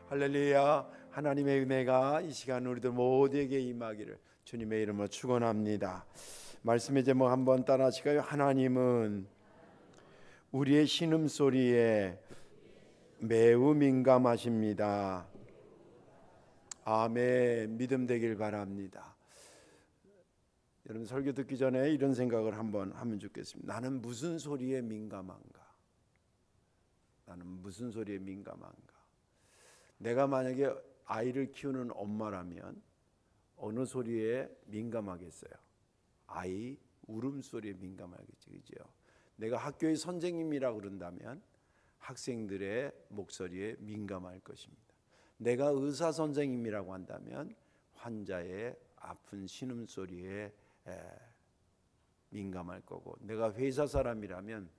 할렐루야. 하나님의 은혜가 이 시간 우리들 모두에게 임하기를 주님의 이름으로 축원합니다. 말씀의 제목 한번 따라 하실까요? 하나님은 우리의 신음소리에 매우 민감하십니다. 아멘. 믿음 되길 바랍니다. 여러분, 설교 듣기 전에 이런 생각을 한번 하면 좋겠습니다. 나는 무슨 소리에 민감한가? 나는 무슨 소리에 민감한가? 내가 만약에 아이를 키우는 엄마라면 어느 소리에 민감하겠어요? 아이 울음소리에 민감하겠죠, 그죠? 내가 학교의 선생님이라고 그런다면 학생들의 목소리에 민감할 것입니다. 내가 의사 선생님이라고 한다면 환자의 아픈 신음소리에 민감할 거고, 내가 회사 사람이라면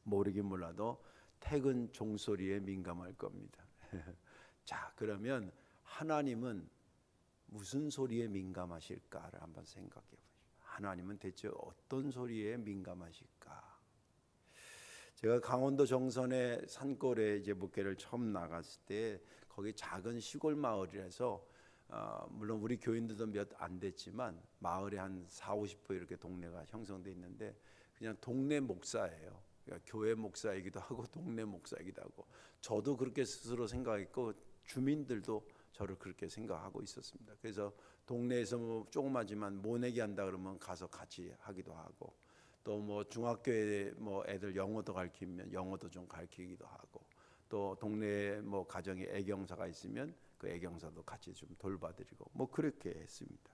모르긴 몰라도 퇴근 종소리에 민감할 겁니다. 자, 그러면 하나님은 무슨 소리에 민감하실까를 한번 생각해 보시죠. 하나님은 대체 어떤 소리에 민감하실까? 제가 강원도 정선의 산골에 이제 목회를 처음 나갔을 때 거기 작은 시골 마을이라서 물론 우리 교인들도 몇 안 됐지만 마을에 한 40, 50% 이렇게 동네가 형성돼 있는데 그냥 동네 목사예요. 그러니까 교회 목사이기도 하고 동네 목사이기도 하고, 저도 그렇게 스스로 생각했고 주민들도 저를 그렇게 생각하고 있었습니다. 그래서 동네에서 뭐 조그마지만 모내기 한다 그러면 가서 같이 하기도 하고, 또 뭐 중학교에 뭐 애들 영어도 가르치면 영어도 좀 가르치기도 하고, 또 동네에 뭐 가정에 애경사가 있으면 그 애경사도 같이 좀 돌봐드리고 뭐 그렇게 했습니다.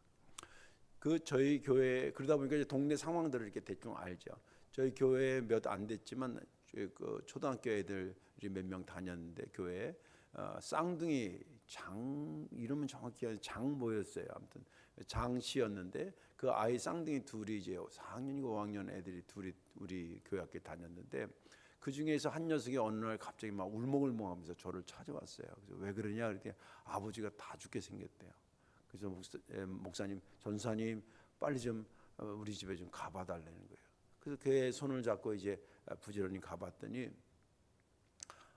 저희 교회 그러다 보니까 이제 동네 상황들을 이렇게 대충 알죠. 저희 교회 몇 안 됐지만 그 초등학교 애들이 몇 명 다녔는데 교회에 쌍둥이 장 이름은 정확히 장모였어요. 아무튼 장씨였는데 그 아이 쌍둥이 둘이 이제 4학년이고 5학년 애들이 둘이 우리 교회 학교에 다녔는데, 그 중에서 한 녀석이 어느 날 갑자기 막 울먹울먹하면서 저를 찾아왔어요. 그래서 왜 그러냐 그랬더니 아버지가 다 죽게 생겼대요. 그래서 목사님, 전사님 빨리 좀 우리 집에 좀 가봐 달라는 거예요. 그래서 그의 손을 잡고 이제 부지런히 가봤더니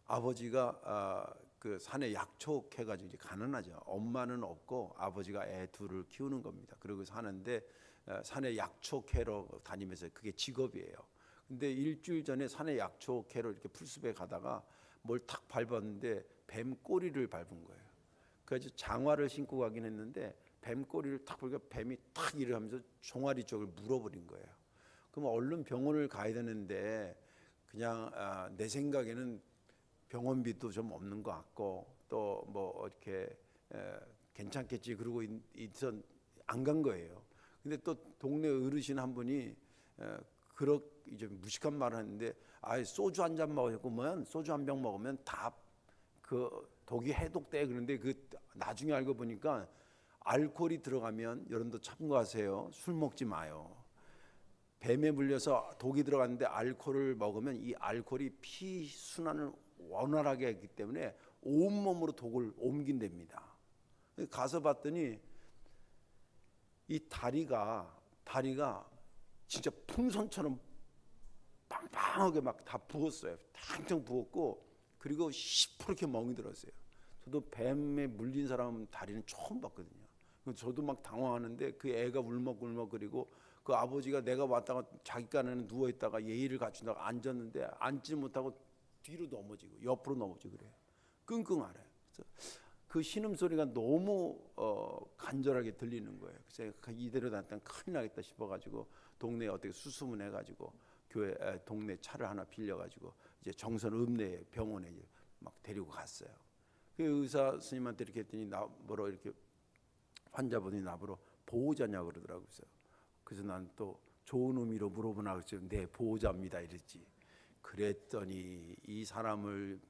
아버지가 그 산에 약촉해가지고 이제 가난하죠. 엄마는 없고 아버지가 애 둘을 키우는 겁니다. 그리고 사는데 산에 약촉해러 다니면서 그게 직업이에요. 근데 일주일 전에 산에 약촉해러 이렇게 풀숲에 가다가 뭘 탁 밟았는데 뱀 꼬리를 밟은 거예요. 그래서 장화를 신고 가긴 했는데 뱀 꼬리를 탁 보니까 뱀이 탁 이러면서 종아리 쪽을 물어버린 거예요. 그럼 얼른 병원을 가야 되는데 그냥 내 생각에는 병원비도 좀 없는 것 같고 또 뭐 이렇게 괜찮겠지 그러고 있던 안 간 거예요. 근데 또 동네 어르신 한 분이 그렇게 이제 무식한 말을 했는데, 소주 한 잔 먹으면 소주 한 병 먹으면 다 그 독이 해독돼. 그런데 그 나중에 알고 보니까 알코올이 들어가면, 여러분도 참고하세요. 술 먹지 마요. 뱀에 물려서 독이 들어갔는데 알코올을 먹으면 이 알코올이 피 순환을 원활하게 하기 때문에 온몸으로 독을 옮긴답니다. 가서 봤더니 이 다리가 진짜 풍선처럼 빵빵하게 막 다 부었어요. 탕탕 부었고, 그리고 시퍼렇게 멍이 들었어요. 저도 뱀에 물린 사람 다리는 처음 봤거든요. 저도 막 당황하는데 그 애가 울먹울먹거리고, 그 아버지가 내가 왔다가 자기 간에는 누워있다가 예의를 갖춘다고 앉았는데 앉지 못하고 뒤로 넘어지고 옆으로 넘어지고 그래요. 끙끙 앓아요. 그래서 그 신음소리가 너무 간절하게 들리는 거예요. 그래서 이대로 놨다면 큰일 나겠다 싶어가지고 동네에 어떻게 수소문해가지고 교회 동네 차를 하나 빌려가지고 이제 정선 읍내 병원에 이제 막 데리고 갔어요. 그 의사 선생님한테 이렇게 했더니 나보러 이렇게 환자분이 나보러 보호자냐고 그러더라고요. 그래서 난 또 좋은 의미로 물어보나 그랬죠. 네, 보호자입니다 이랬지. 그랬더니 이 사람을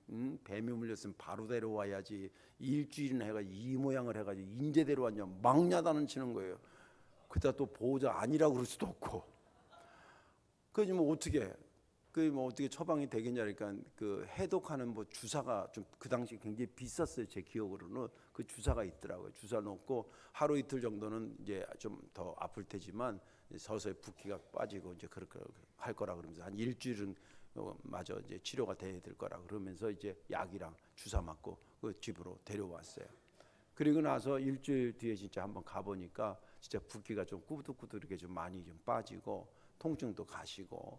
뱀이 물렸으면 바로 데려와야지, 일주일이나 해가지고 이 모양을 해가지고 인제 데려왔냐 막 야단을 치는 거예요. 그다 또 보호자 아니라고 그럴 수도 없고. 그래서 뭐 어떻게 처방이 되겠냐니까 그 해독하는 뭐 주사가 좀 그 당시 굉장히 비쌌어요. 제 기억으로는 그 주사가 있더라고요. 주사 놓고 하루 이틀 정도는 이제 좀 더 아플 테지만 서서히 붓기가 빠지고 이제 그렇게 할 거라 그러면서 한 일주일은 마저 이제 치료가 돼야 될 거라 그러면서 이제 약이랑 주사 맞고 그 집으로 데려왔어요. 그리고 나서 일주일 뒤에 진짜 한번 가보니까 진짜 붓기가 좀 꾸덕꾸덕 이렇게 좀 많이 좀 빠지고 통증도 가시고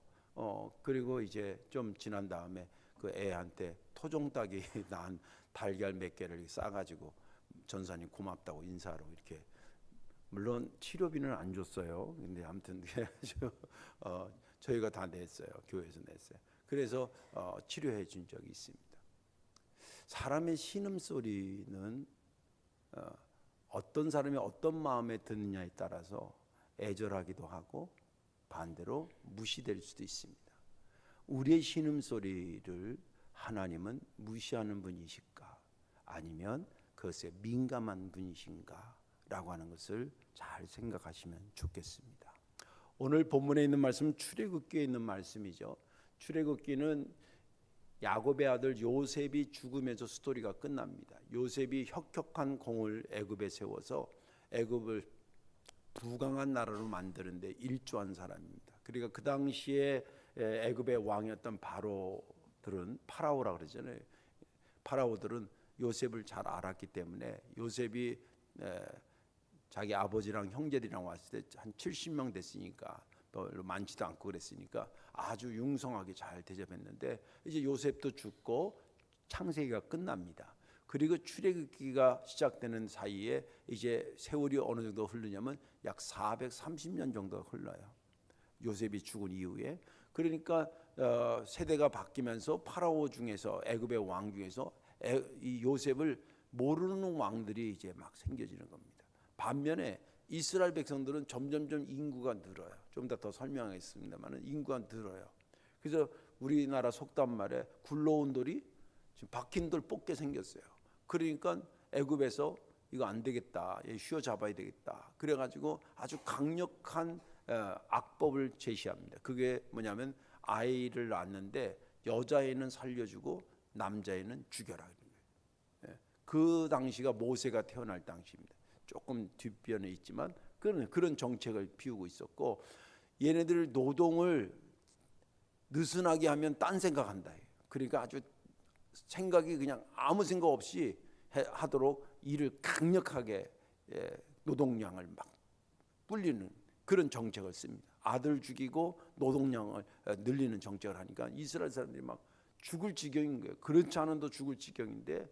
그리고 이제 좀 지난 다음에 그 애한테 토종닭이 낳은 달걀 몇 개를 싸가지고 전사님 고맙다고 인사로 이렇게, 물론 치료비는 안 줬어요. 근데 아무튼 저희가 다 냈어요. 교회에서 냈어요. 그래서 치료해 준 적이 있습니다. 사람의 신음소리는 어떤 사람이 어떤 마음에 드느냐에 따라서 애절하기도 하고 반대로 무시될 수도 있습니다. 우리의 신음소리를 하나님은 무시하는 분이실까, 아니면 그것에 민감한 분이신가 라고 하는 것을 잘 생각하시면 좋겠습니다. 오늘 본문에 있는 말씀은 출애굽기에 있는 말씀이죠. 출애굽기는 야곱의 아들 요셉이 죽으면서 스토리가 끝납니다. 요셉이 혁혁한 공을 애굽에 세워서 애굽을 부강한 나라로 만드는데 일조한 사람입니다. 그러니까 그 당시에 애굽의 왕이었던 파라오라 그러잖아요. 파라오들은 요셉을 잘 알았기 때문에 요셉이 자기 아버지랑 형제들이랑 왔을 때 한 70명 됐으니까 별로 많지도 않고 그랬으니까 아주 융성하게 잘 대접했는데, 이제 요셉도 죽고 창세기가 끝납니다. 그리고 출애굽기가 시작되는 사이에 이제 세월이 어느 정도 흐르냐면 약 430년 정도 흘러요. 요셉이 죽은 이후에. 그러니까 세대가 바뀌면서 파라오 중에서, 애굽의 왕 중에서 이 요셉을 모르는 왕들이 이제 막 생겨지는 겁니다. 반면에 이스라엘 백성들은 점점점 인구가 늘어요. 좀 이따 더 설명하겠습니다만 인구가 늘어요. 그래서 우리나라 속담 말에 굴러온 돌이 지금 박힌 돌 뽑게 생겼어요. 그러니까 애굽에서 이거 안 되겠다, 휘어 잡아야 되겠다. 그래가지고 아주 강력한 악법을 제시합니다. 그게 뭐냐면 아이를 낳았는데 여자애는 살려주고 남자애는 죽여라. 그 당시가 모세가 태어날 당시입니다. 조금 뒷변에 있지만 그런 정책을 피우고 있었고, 얘네들 노동을 느슨하게 하면 딴 생각한다. 그러니까 아주 생각이 그냥 아무 생각 없이 하도록 일을 강력하게 노동량을 막 불리는 그런 정책을 씁니다. 아들 죽이고 노동량을 늘리는 정책을 하니까 이스라엘 사람들이 막 죽을 지경인 거예요. 그렇지 않아도 죽을 지경인데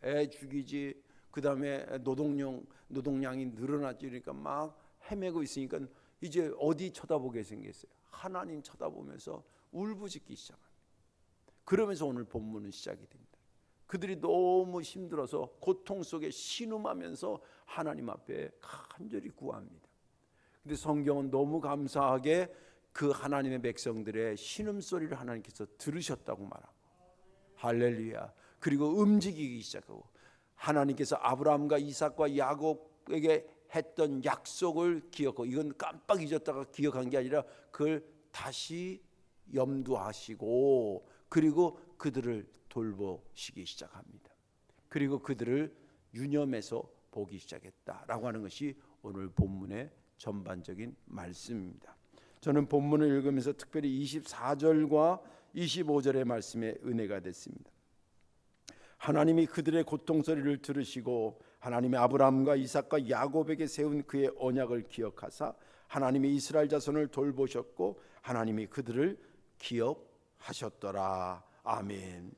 애 죽이지, 그 다음에 노동량이 늘어나지, 그러니까 막 헤매고 있으니까 이제 어디 쳐다보게 생겼어요? 하나님 쳐다보면서 울부짖기 시작합니다. 그러면서 오늘 본문은 시작이 됩니다. 그들이 너무 힘들어서 고통 속에 신음하면서 하나님 앞에 간절히 구합니다. 근데 성경은 너무 감사하게 그 하나님의 백성들의 신음소리를 하나님께서 들으셨다고 말하고, 할렐루야. 그리고 움직이기 시작하고, 하나님께서 아브라함과 이삭과 야곱에게 했던 약속을 기억하고, 이건 깜빡 잊었다가 기억한 게 아니라 그걸 다시 염두하시고, 그리고 그들을 돌보시기 시작합니다. 그리고 그들을 유념해서 보기 시작했다라고 하는 것이 오늘 본문의 전반적인 말씀입니다. 저는 본문을 읽으면서 특별히 24절과 25절의 말씀에 은혜가 됐습니다. 하나님이 그들의 고통 소리를 들으시고 하나님의 아브라함과 이삭과 야곱에게 세운 그의 언약을 기억하사 하나님이 이스라엘 자손을 돌보셨고 하나님이 그들을 기억하셨더라. 아멘.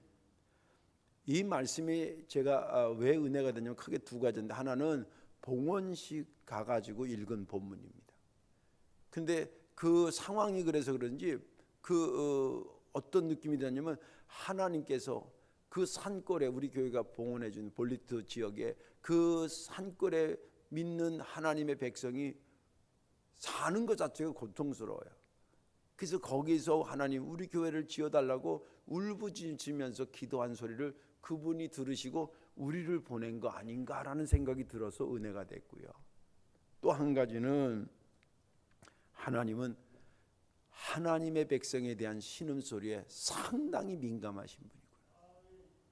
이 말씀이 제가 왜 은혜가 되냐면 크게 두 가지인데, 하나는 봉헌식 가가지고 읽은 본문입니다. 근데 그 상황이 그래서 그런지 어떤 느낌이 드냐면, 하나님께서 그 산골에, 우리 교회가 봉헌해 준 볼리트 지역에 그 산골에 믿는 하나님의 백성이 사는 것 자체가 고통스러워요. 그래서 거기서 하나님 우리 교회를 지어달라고 울부짖으면서 기도한 소리를 그분이 들으시고 우리를 보낸 거 아닌가라는 생각이 들어서 은혜가 됐고요. 또 한 가지는 하나님은 하나님의 백성에 대한 신음소리에 상당히 민감하신 분이구나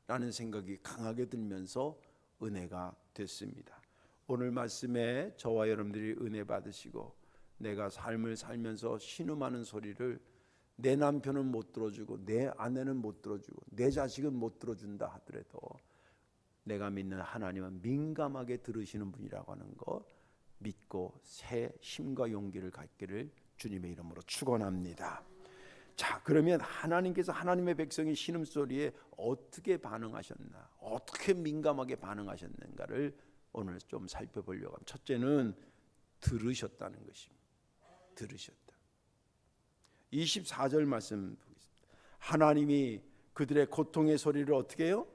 라는 생각이 강하게 들면서 은혜가 됐습니다. 오늘 말씀에 저와 여러분들이 은혜 받으시고, 내가 삶을 살면서 신음하는 소리를 내 남편은 못 들어주고 내 아내는 못 들어주고 내 자식은 못 들어준다 하더라도 내가 믿는 하나님은 민감하게 들으시는 분이라고 하는 거 믿고 새 힘과 용기를 갖기를 주님의 이름으로 축원합니다. 자, 그러면 하나님께서 하나님의 백성의 신음소리에 어떻게 반응하셨나, 어떻게 민감하게 반응하셨는가를 오늘 좀 살펴보려고 합니다. 첫째는 들으셨다는 것입니다. 들으셨다. 24절 말씀 보겠습니다. 하나님이 그들의 고통의 소리를 어떻게 해요?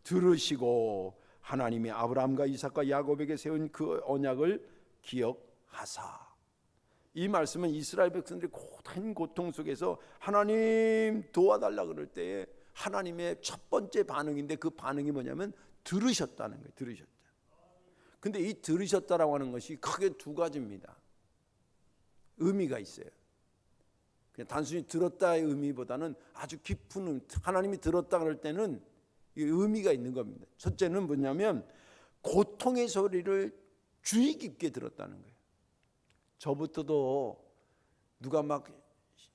들으시고 하나님이 아브라함과 이삭과 야곱에게 세운 그 언약을 기억하사. 이 말씀은 이스라엘 백성들이 큰 고통 속에서 하나님 도와달라 그럴 때에 하나님의 첫 번째 반응인데, 그 반응이 뭐냐면 들으셨다는 거예요. 들으셨다. 근데 이 들으셨다라고 하는 것이 크게 두 가지입니다. 의미가 있어요. 그냥 단순히 들었다의 의미보다는 아주 깊은 하나님이 들었다 그럴 때는 의미가 있는 겁니다. 첫째는 뭐냐면 고통의 소리를 주의 깊게 들었다는 거예요. 저부터도 누가 막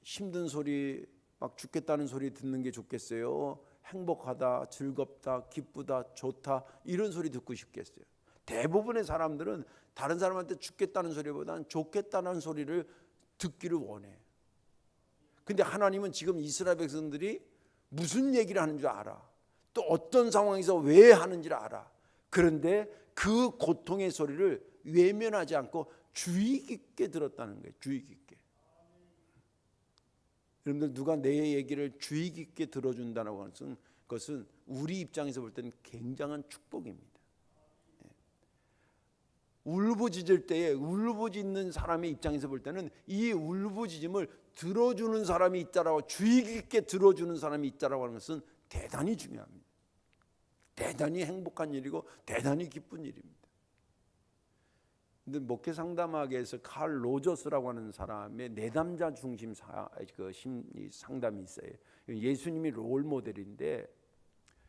힘든 소리, 막 죽겠다는 소리 듣는 게 좋겠어요? 행복하다, 즐겁다, 기쁘다, 좋다 이런 소리 듣고 싶겠어요? 대부분의 사람들은 다른 사람한테 죽겠다는 소리보다는 좋겠다는 소리를 듣기를 원해. 근데 하나님은 지금 이스라엘 백성들이 무슨 얘기를 하는 줄 알아. 또 어떤 상황에서 왜 하는지를 알아. 그런데 그 고통의 소리를 외면하지 않고 주의 깊게 들었다는 거예요. 주의 깊게. 여러분들, 누가 내 얘기를 주의 깊게 들어준다는 것은 우리 입장에서 볼 때는 굉장한 축복입니다. 울부짖을 때에 울부짖는 사람의 입장에서 볼 때는 이 울부짖음을 들어주는 사람이 있다라고, 주의 깊게 들어주는 사람이 있다라고 하는 것은 대단히 중요합니다. 대단히 행복한 일이고 대단히 기쁜 일입니다. 근데 목회 상담학에서 칼 로저스라고 하는 사람의 내담자 중심 심리 상담이 있어요. 예수님이 롤 모델인데,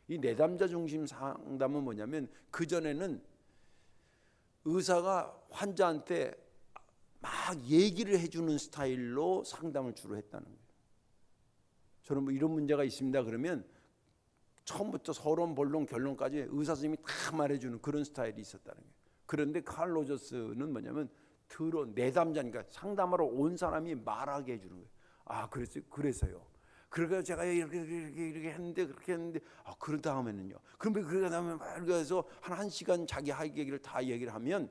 이 내담자 중심 상담은 뭐냐면 그 전에는 의사가 환자한테 막 얘기를 해주는 스타일로 상담을 주로 했다는 거예요. 저는 뭐 이런 문제가 있습니다 그러면 처음부터 서론, 본론, 결론까지 의사 선생님이 다 말해주는 그런 스타일이 있었다는 거예요. 그런데 칼 로저스는 뭐냐면 내담자니까 상담하러 온 사람이 말하게 해주는 거예요. 아, 그래서요. 그러니까 제가 이렇게 했는데 그렇게 했는데, 아, 그런 다음에는요. 그러면 그러다 다음에 그래서 한 시간 자기 할 얘기를 다 얘기를 하면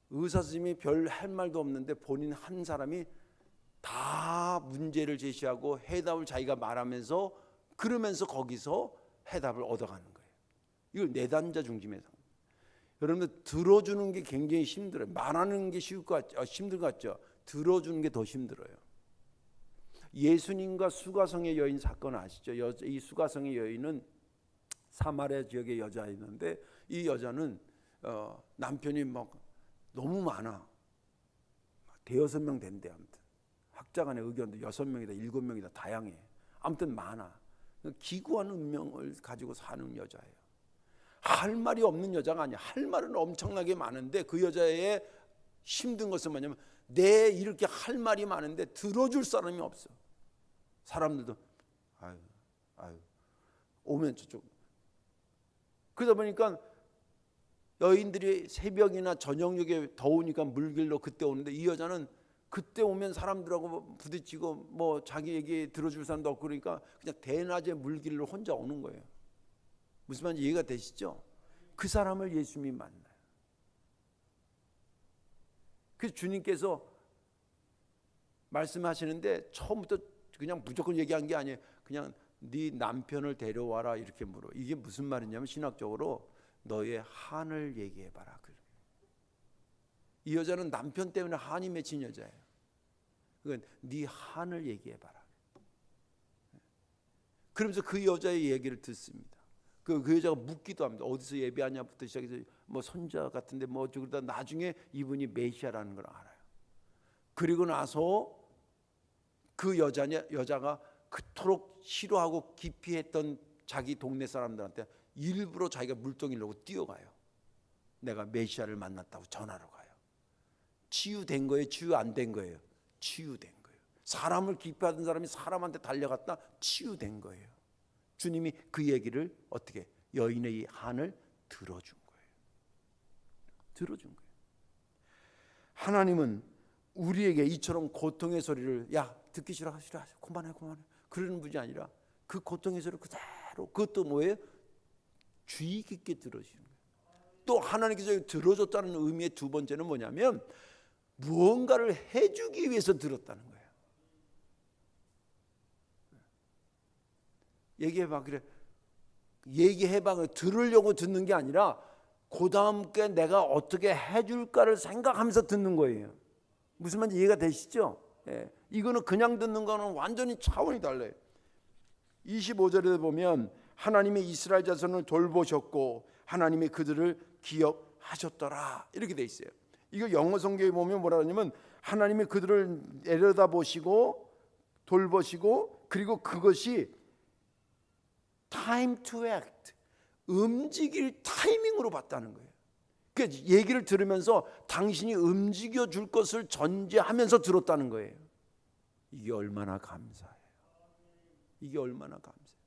의사 선생님이 별 할 말도 없는데 본인 한 사람이 다 문제를 제시하고 해답을 자기가 말하면서 그러면서 거기서 해답을 얻어가는 거예요. 이걸 내담자 중심의 상담. 여러분들, 들어주는 게 굉장히 힘들어요. 말하는 게 쉬울 것 같죠? 힘들 것 같죠? 들어주는 게 더 힘들어요. 예수님과 수가성의 여인 사건 아시죠? 이 수가성의 여인은 사마리아 지역의 여자였는데, 이 여자는 남편이 막 너무 많아. 대여섯 명 된대. 아무튼 학자간의 의견도 6명이다 7명이다 다양해. 아무튼 많아. 기구한 운명을 가지고 사는 여자예요. 할 말이 없는 여자가 아니야. 할 말은 엄청나게 많은데 그 여자의 힘든 것은 뭐냐면 내 이렇게 할 말이 많은데 들어줄 사람이 없어. 사람들도 아유 오면 저쪽. 그러다 보니까 여인들이 새벽이나 저녁에 더우니까 물길로 그때 오는데, 이 여자는 그때 오면 사람들하고 부딪히고 뭐 자기 얘기 들어줄 사람도 없고 그러니까 그냥 대낮에 물길로 혼자 오는 거예요. 무슨 말인지 이해가 되시죠? 그 사람을 예수님이 만나요. 그래서 주님께서 말씀하시는데 처음부터 그냥 무조건 얘기한 게 아니에요. 그냥 네 남편을 데려와라 이렇게 물어. 이게 무슨 말이냐면 신학적으로 너의 한을 얘기해봐라. 이 여자는 남편 때문에 한이 맺힌 여자예요. 그러니까 네 한을 얘기해봐라. 그러면서 그 여자의 얘기를 듣습니다. 그 여자가 묻기도 합니다. 어디서 예배하냐부터 시작해서 뭐 손자 같은데 뭐 그러다 나중에 이분이 메시아라는 걸 알아요. 그리고 나서 그 여자가 그토록 싫어하고 기피했던 자기 동네 사람들한테 일부러 자기가 물동이를 놓고 뛰어가요. 내가 메시아를 만났다고 전하러 가요. 치유된 거예요? 치유 안 된 거예요? 치유된 거예요. 사람을 기피하던 사람이 사람한테 달려갔다 치유된 거예요. 주님이 그 얘기를 어떻게 여인의 이 한을 들어준 거예요. 들어준 거예요. 하나님은 우리에게 이처럼 고통의 소리를 야 듣기 싫어 그만해 그러는 분이 아니라 그 고통의 소리를 그대로, 그것도 뭐예요? 주의 깊게 들어주시는 거예요. 또 하나님께서 들어줬다는 의미의 두 번째는 뭐냐면 무언가를 해주기 위해서 들었다는 거예요. 얘기해봐. 그래. 얘기해봐. 들으려고 듣는 게 아니라 그 다음 게 내가 어떻게 해줄까를 생각하면서 듣는 거예요. 무슨 말인지 이해가 되시죠? 예. 이거는 그냥 듣는 거는 완전히 차원이 달라요. 25절에 보면 하나님이 이스라엘 자손을 돌보셨고 하나님이 그들을 기억하셨더라 이렇게 돼 있어요. 이거 영어 성경에 보면 뭐라 하냐면 하나님이 그들을 내려다보시고 돌보시고 그리고 그것이 time to act, 움직일 타이밍으로 봤다는 거예요. 그러니까 얘기를 들으면서 당신이 움직여 줄 것을 전제하면서 들었다는 거예요. 이게 얼마나 감사해요. 이게 얼마나 감사해요.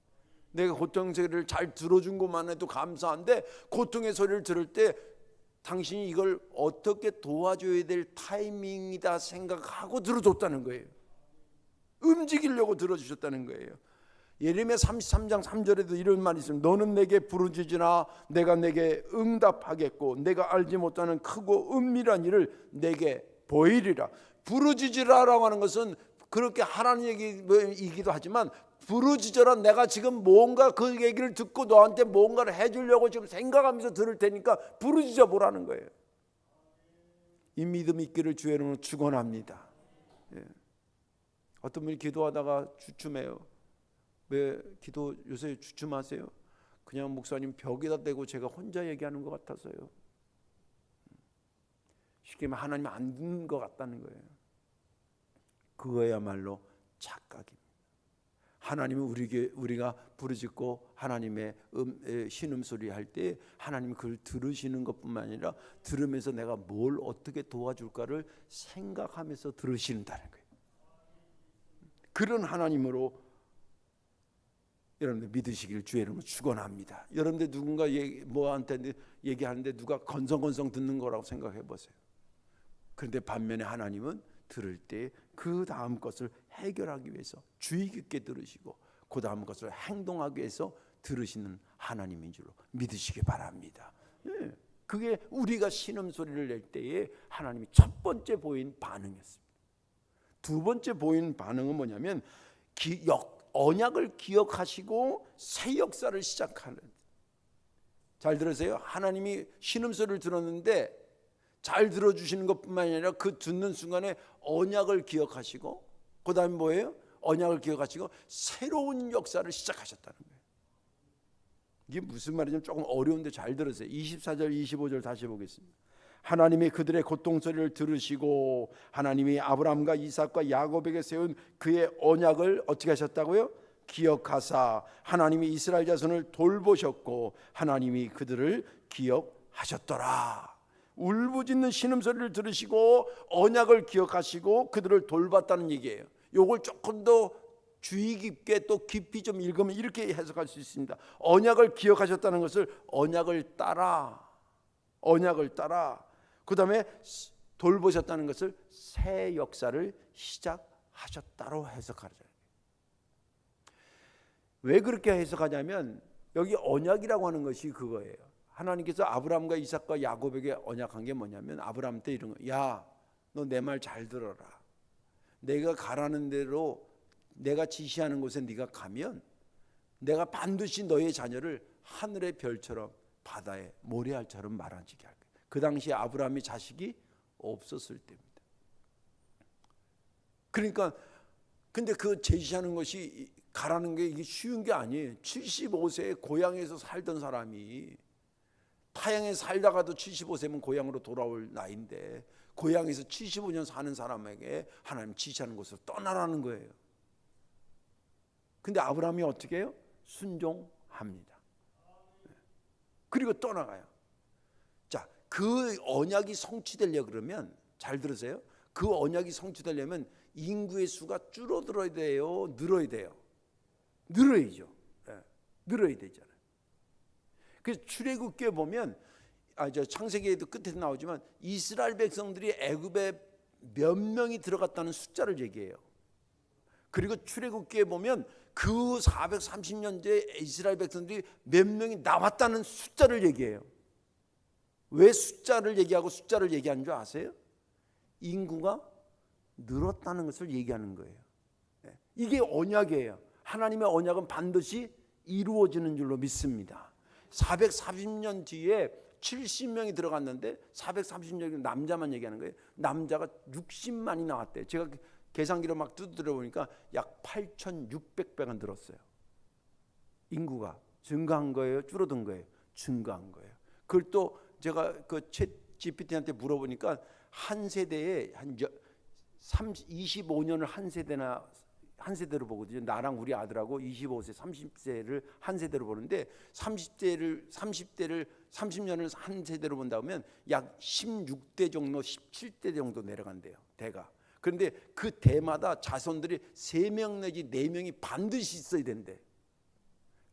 내가 고통의 소리를 잘 들어준 것만 해도 감사한데 고통의 소리를 들을 때 당신이 이걸 어떻게 도와줘야 될 타이밍이다 생각하고 들어줬다는 거예요. 움직이려고 들어주셨다는 거예요. 예레미야 33장 3절에도 이런 말이 있습니다. 너는 내게 부르짖으나 내가 내게 응답하겠고 내가 알지 못하는 크고 은밀한 일을 내게 보이리라. 부르짖으라라고 하는 것은 그렇게 하라는 얘기이기도 하지만 부르짖어라. 내가 지금 뭔가 그 얘기를 듣고 너한테 뭔가를 해주려고 지금 생각하면서 들을 테니까 부르짖어 보라는 거예요. 이 믿음 있기를 주의 이름으로 축원합니다. 예. 어떤 분이 기도하다가 주춤해요. 왜 기도 요새 주춤하세요? 그냥 목사님 벽에다 대고 제가 혼자 얘기하는 것 같아서요. 쉽게 말하면 하나님 안 듣는 것 같다는 거예요. 그거야말로 착각입니다. 하나님은 우리가 부르짖고 하나님의 신음소리 할 때 하나님이 그걸 들으시는 것뿐만 아니라 들으면서 내가 뭘 어떻게 도와줄까를 생각하면서 들으신다는 거예요. 그런 하나님으로 여러분들 믿으시길 주의 이름으로 축원합니다. 여러분들 누군가 뭐한테 얘기하는데 누가 건성건성 듣는 거라고 생각해 보세요. 그런데 반면에 하나님은 들을 때 그 다음 것을 해결하기 위해서 주의 깊게 들으시고 그 다음 것을 행동하기 위해서 들으시는 하나님인 줄로 믿으시기 바랍니다. 예, 그게 우리가 신음소리를 낼 때에 하나님이 첫 번째 보인 반응이었습니다. 두 번째 보인 반응은 뭐냐면 언약을 기억하시고 새 역사를 시작하는. 잘 들으세요. 하나님이 신음소리를 들었는데 잘 들어주시는 것뿐만 아니라 그 듣는 순간에 언약을 기억하시고 그 다음에 뭐예요? 언약을 기억하시고 새로운 역사를 시작하셨다는 거예요. 이게 무슨 말이냐면 조금 어려운데 잘 들으세요. 24절 25절 다시 보겠습니다. 하나님이 그들의 고통소리를 들으시고 하나님이 아브라함과 이삭과 야곱에게 세운 그의 언약을 어떻게 하셨다고요? 기억하사 하나님이 이스라엘 자손을 돌보셨고 하나님이 그들을 기억하셨더라. 울부짖는 신음소리를 들으시고 언약을 기억하시고 그들을 돌봤다는 얘기예요. 요걸 조금 더 주의 깊게 또 깊이 좀 읽으면 이렇게 해석할 수 있습니다. 언약을 기억하셨다는 것을 언약을 따라 그 다음에 돌보셨다는 것을 새 역사를 시작하셨다로 해석하죠. 왜 그렇게 해석하냐면 여기 언약이라고 하는 것이 그거예요. 하나님께서 아브라함과 이삭과 야곱에게 언약한 게 뭐냐면 아브라함한테 이런 거. 야, 너 내 말 잘 들어라. 내가 가라는 대로 내가 지시하는 곳에 네가 가면 내가 반드시 너의 자녀를 하늘의 별처럼 바다의 모래알처럼 말아지게 할 거야. 그 당시에 아브라함이 자식이 없었을 때입니다. 그러니까 근데 그 제시하는 것이 가라는 게 이게 쉬운 게 아니에요. 75세에 고향에서 살던 사람이 타향에 살다가도 75세면 고향으로 돌아올 나이인데 고향에서 75년 사는 사람에게 하나님 지시하는 곳으로 떠나라는 거예요. 근데 아브라함이 어떻게 해요? 순종합니다. 그리고 떠나가요. 자, 그 언약이 성취되려 그러면 잘 들으세요. 그 언약이 성취되려면 인구의 수가 줄어들어야 돼요? 늘어야 돼요? 늘어야죠. 네, 늘어야 되잖아요. 그래서 출애굽기에 보면 저 창세기에도 끝에서 나오지만 이스라엘 백성들이 애굽에 몇 명이 들어갔다는 숫자를 얘기해요. 그리고 출애굽기에 보면 그 430년째 이스라엘 백성들이 몇 명이 나왔다는 숫자를 얘기해요. 왜 숫자를 얘기하고 숫자를 얘기하는 줄 아세요? 인구가 늘었다는 것을 얘기하는 거예요. 이게 언약이에요. 하나님의 언약은 반드시 이루어지는 줄로 믿습니다. 430년 뒤에 70명이 들어갔는데 430년 남자만 얘기하는 거예요. 남자가 60만이 나왔대요. 제가 계산기로 막 두드려 보니까 약 8,600배가 늘었어요. 인구가 증가한 거예요, 줄어든 거예요? 증가한 거예요. 그걸 또 제가 그 챗 GPT한테 물어보니까 한 세대에 한 25년을 한 세대로 보거든요. 나랑 우리 아들하고 25세, 30세를 한 세대로 보는데 30년을 한 세대로 본다면 약 16대 정도, 17대 정도 내려간대요. 대가. 그런데 그 대마다 자손들이 3명 내지 4명이 반드시 있어야 된대.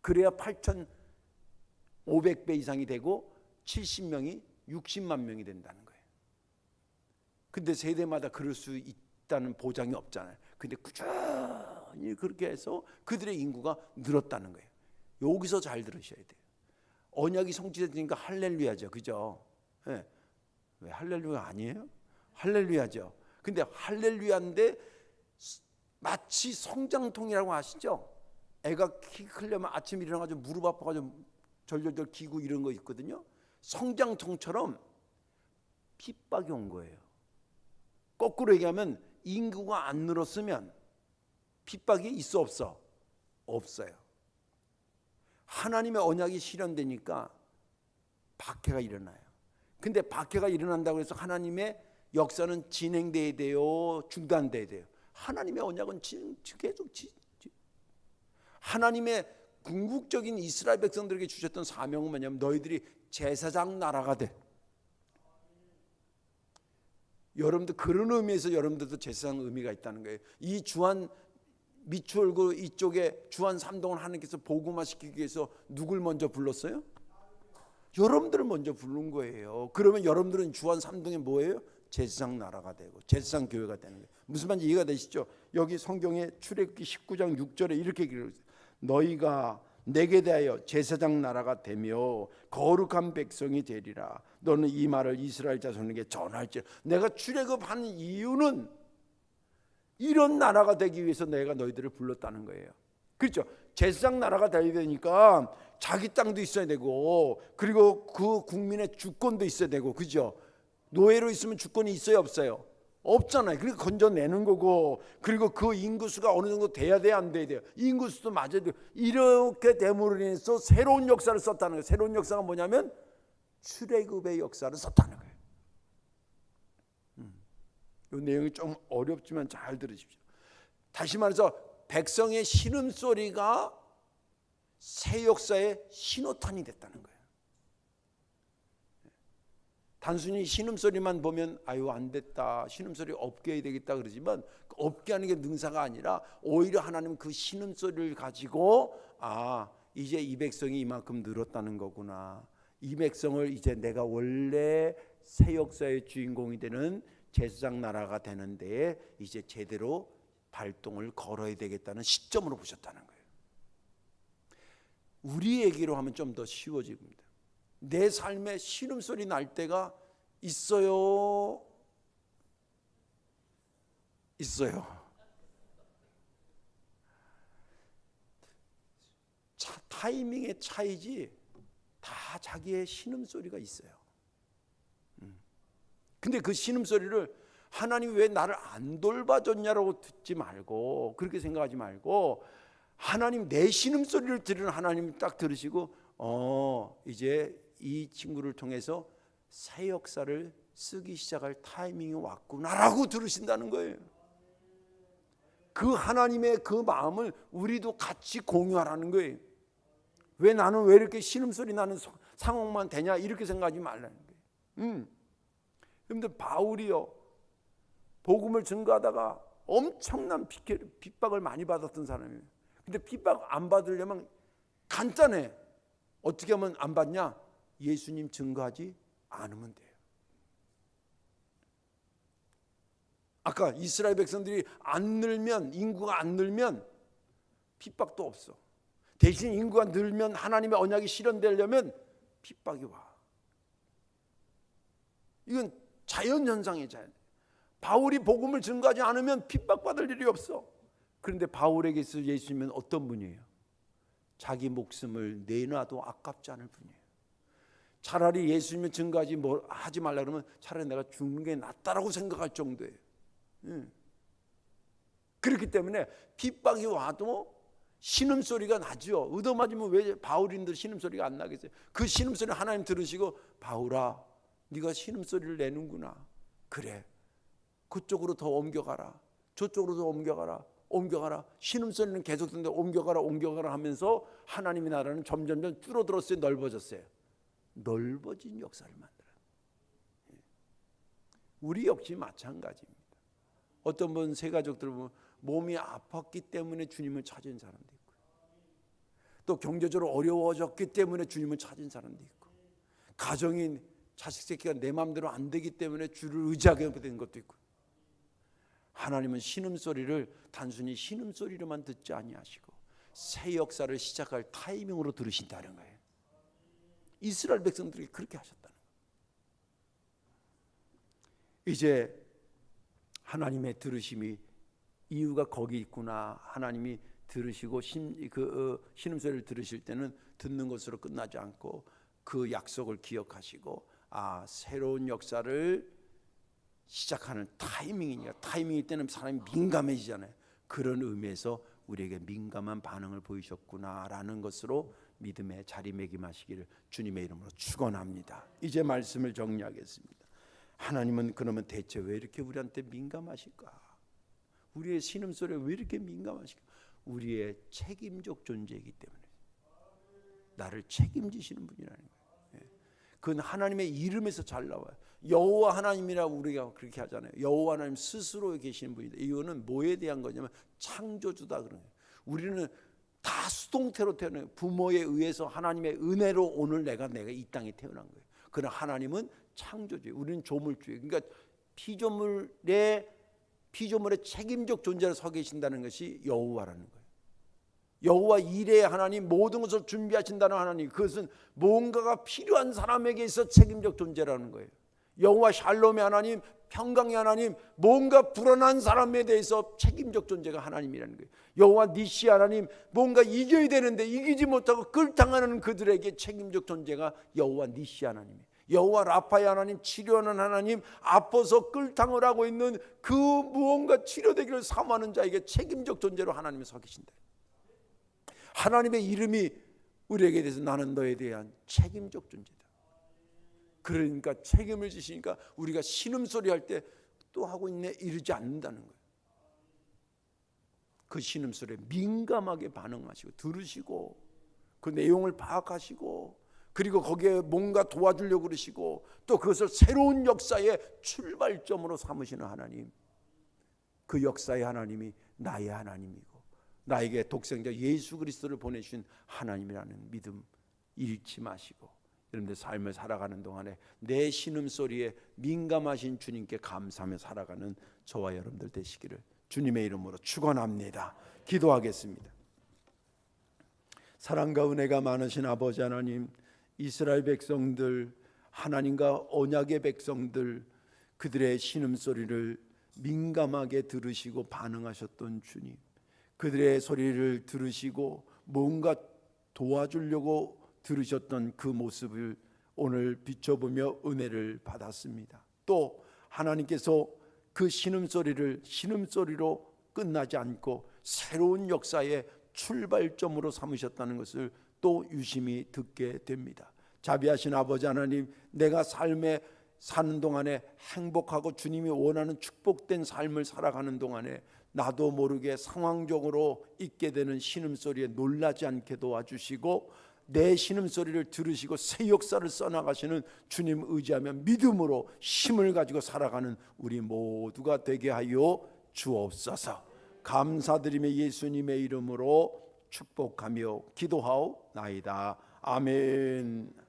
그래야 8,500배 이상이 되고 70명이 60만 명이 된다는 거예요. 근데 세대마다 그럴 수 있다는 보장이 없잖아요. 근데 꾸준히 그렇게 해서 그들의 인구가 늘었다는 거예요. 여기서 잘 들으셔야 돼요. 언약이 성취되니까 할렐루야죠. 그죠? 네. 왜 할렐루야 아니에요? 할렐루야죠. 근데 할렐루야인데 마치 성장통이라고 아시죠? 애가 키 크려면 아침에 일어나가지고 무릎 아파가지고 절절절 기고 이런 거 있거든요. 성장통처럼 핍박이 온 거예요. 거꾸로 얘기하면 인구가 안 늘었으면 핍박이 있어 없어? 없어요. 하나님의 언약이 실현되니까 박해가 일어나요. 근데 박해가 일어난다고 해서 하나님의 역사는 진행돼야 돼요? 중단돼야 돼요? 하나님의 언약은 계속 하나님의 궁극적인 이스라엘 백성들에게 주셨던 사명은 뭐냐면 너희들이 제사장 나라가 돼. 여러분들 그런 의미에서 여러분들도 제사장 의미가 있다는 거예요. 이 주한 미추홀구 이쪽에 주한 삼동을 하나님께서 복음화시키기 위해서 누굴 먼저 불렀어요? 여러분들을 먼저 부른 거예요. 그러면 여러분들은 주한 삼동에 뭐예요? 제사장 나라가 되고 제사장 교회가 되는 거예요. 무슨 말인지 이해가 되시죠? 여기 성경에 출애굽기 19장 6절에 이렇게 기록해요. 너희가 내게 대하여 제사장 나라가 되며 거룩한 백성이 되리라. 너는 이 말을 이스라엘 자손에게 전할지라. 내가 출애굽하는 이유는 이런 나라가 되기 위해서 내가 너희들을 불렀다는 거예요. 그렇죠? 제사장 나라가 되어야 되니까 자기 땅도 있어야 되고 그리고 그 국민의 주권도 있어야 되고 그죠? 노예로 있으면 주권이 있어요 없어요? 없잖아요. 그러니까 건져내는 거고 그리고 그 인구수가 어느 정도 돼야 돼요 안 돼야 돼요? 인구수도 맞아야 돼요. 이렇게 됨으로 인해서 새로운 역사를 썼다는 거예요. 새로운 역사가 뭐냐면 출애굽의 역사를 썼다는 거예요. 이 내용이 좀 어렵지만 잘 들으십시오. 다시 말해서 백성의 신음소리가 새 역사의 신호탄이 됐다는 거예요. 단순히 신음소리만 보면 아유 안 됐다, 신음소리 없게 해야 되겠다 그러지만 없게 하는 게 능사가 아니라 오히려 하나님은 그 신음소리를 가지고 이제 이 백성이 이만큼 늘었다는 거구나. 이 백성을 이제 내가 원래 새 역사의 주인공이 되는 제사장 나라가 되는데 이제 제대로 발동을 걸어야 되겠다는 시점으로 보셨다는 거예요. 우리 얘기로 하면 좀 더 쉬워집니다. 내 삶에 신음소리 날 때가 있어요? 있어요. 타이밍의 차이지 다 자기의 신음소리가 있어요. 근데 그 신음소리를 하나님이 왜 나를 안 돌봐줬냐라고 듣지 말고 그렇게 생각하지 말고 하나님 내 신음소리를 들으는 하나님 딱 들으시고 이제 이 친구를 통해서 새 역사를 쓰기 시작할 타이밍이 왔구나라고 들으신다는 거예요. 그 하나님의 그 마음을 우리도 같이 공유하라는 거예요. 왜 나는 왜 이렇게 신음소리 나는 상황만 되냐 이렇게 생각하지 말라는 거예요. 여러분들 바울이요 복음을 증거하다가 엄청난 핍박을 많이 받았던 사람이에요. 근데 핍박 안 받으려면 간단해. 어떻게 하면 안 받냐? 예수님 증거하지 않으면 돼요. 아까 이스라엘 백성들이 안 늘면, 인구가 안 늘면 핍박도 없어. 대신 인구가 늘면 하나님의 언약이 실현되려면 핍박이 와. 이건 자연현상이에요. 자연. 바울이 복음을 증거하지 않으면 핍박받을 일이 없어. 그런데 바울에게 있어 예수님은 어떤 분이에요? 자기 목숨을 내놔도 아깝지 않을 분이에요. 차라리 예수님을 증거하지 하지 말라 그러면 차라리 내가 죽는 게 낫다라고 생각할 정도예요. 그렇기 때문에 핍박이 와도 신음소리가 나죠. 얻어맞으면 왜 바울인들 신음소리가 안 나겠어요? 그 신음소리 하나님 들으시고 바울아 네가 신음소리를 내는구나. 그래 그쪽으로 더 옮겨가라. 저쪽으로 더 옮겨가라. 신음소리는 계속 듣는데 옮겨가라 하면서 하나님의 나라는 점점 줄어들었어요. 넓어졌어요. 넓어진 역사를 만들어요. 우리 역시 마찬가지입니다. 어떤 분 새 가족들 보면 몸이 아팠기 때문에 주님을 찾은 사람도 있고, 또 경제적으로 어려워졌기 때문에 주님을 찾은 사람도 있고, 가정이 자식 새끼가 내 마음대로 안 되기 때문에 주를 의지하게 된 것도 있고. 하나님은 신음소리를 단순히 신음소리로만 듣지 아니하시고 새 역사를 시작할 타이밍으로 들으신다는 거예요. 이스라엘 백성들이 그렇게 하셨다는 거예요. 이제 하나님의 들으심이 이유가 거기 있구나. 하나님이 들으시고 신음소리를 들으실 때는 듣는 것으로 끝나지 않고 그 약속을 기억하시고 새로운 역사를 시작하는 타이밍이니까, 타이밍일 때는 사람이 민감해지잖아요. 그런 의미에서 우리에게 민감한 반응을 보이셨구나라는 것으로 믿음의 자리매김하시기를 주님의 이름으로 축원합니다. 이제 말씀을 정리하겠습니다. 하나님은 그러면 대체 왜 이렇게 우리한테 민감하실까? 우리의 신음소리에 왜 이렇게 민감하실까? 우리의 책임적 존재이기 때문에. 나를 책임지시는 분이라는 거예요. 그건 하나님의 이름에서 잘 나와요. 여호와 하나님이라고 우리가 그렇게 하잖아요. 여호와 하나님 스스로 계시는 분이다. 이거는 뭐에 대한 거냐면 창조주다 그런 거예요. 우리는 다 수동태로 태어나요. 부모에 의해서 하나님의 은혜로 오늘 내가 이 땅에 태어난 거예요. 그러나 하나님은 창조주예요. 우리는 조물주예요. 그러니까 피조물의 책임적 존재로 서 계신다는 것이 여호와라는 거예요. 여호와 이레의 하나님, 모든 것을 준비하신다는 하나님, 그것은 뭔가가 필요한 사람에게 있어 책임적 존재라는 거예요. 여호와 샬롬의 하나님, 평강의 하나님, 뭔가 불안한 사람에 대해서 책임적 존재가 하나님이라는 거예요. 여호와 니시 하나님, 뭔가 이겨야 되는데 이기지 못하고 끌당하는 그들에게 책임적 존재가 여호와 니시 하나님이에요. 여호와 라파의 하나님, 치료하는 하나님, 아파서 끌당을 하고 있는 그 무언가 치료되기를 사모하는 자에게 책임적 존재로 하나님이 서 계신다. 하나님의 이름이 우리에게 대해서 나는 너에 대한 책임적 존재다. 그러니까 책임을 지시니까 우리가 신음소리 할 때 또 하고 있네 이러지 않는다는 거예요. 그 신음소리에 민감하게 반응하시고 들으시고 그 내용을 파악하시고 그리고 거기에 뭔가 도와주려고 그러시고 또 그것을 새로운 역사의 출발점으로 삼으시는 하나님, 그 역사의 하나님이 나의 하나님이고 나에게 독생자 예수 그리스도를 보내주신 하나님이라는 믿음 잃지 마시고 여러분들 삶을 살아가는 동안에 내 신음소리에 민감하신 주님께 감사하며 살아가는 저와 여러분들 되시기를 주님의 이름으로 축원합니다. 기도하겠습니다. 사랑과 은혜가 많으신 아버지 하나님, 이스라엘 백성들, 하나님과 언약의 백성들, 그들의 신음소리를 민감하게 들으시고 반응하셨던 주님, 그들의 소리를 들으시고 뭔가 도와주려고 들으셨던 그 모습을 오늘 비춰보며 은혜를 받았습니다. 또 하나님께서 그 신음소리로 끝나지 않고 새로운 역사의 출발점으로 삼으셨다는 것을 또 유심히 듣게 됩니다. 자비하신 아버지 하나님, 내가 삶에 사는 동안에 행복하고 주님이 원하는 축복된 삶을 살아가는 동안에 나도 모르게 상황적으로 있게 되는 신음소리에 놀라지 않게 도와주시고 내 신음소리를 들으시고 새 역사를 써나가시는 주님 의지하며 믿음으로 힘을 가지고 살아가는 우리 모두가 되게 하여 주옵소서. 감사드리며 예수님의 이름으로 축복하며 기도하옵나이다. 아멘.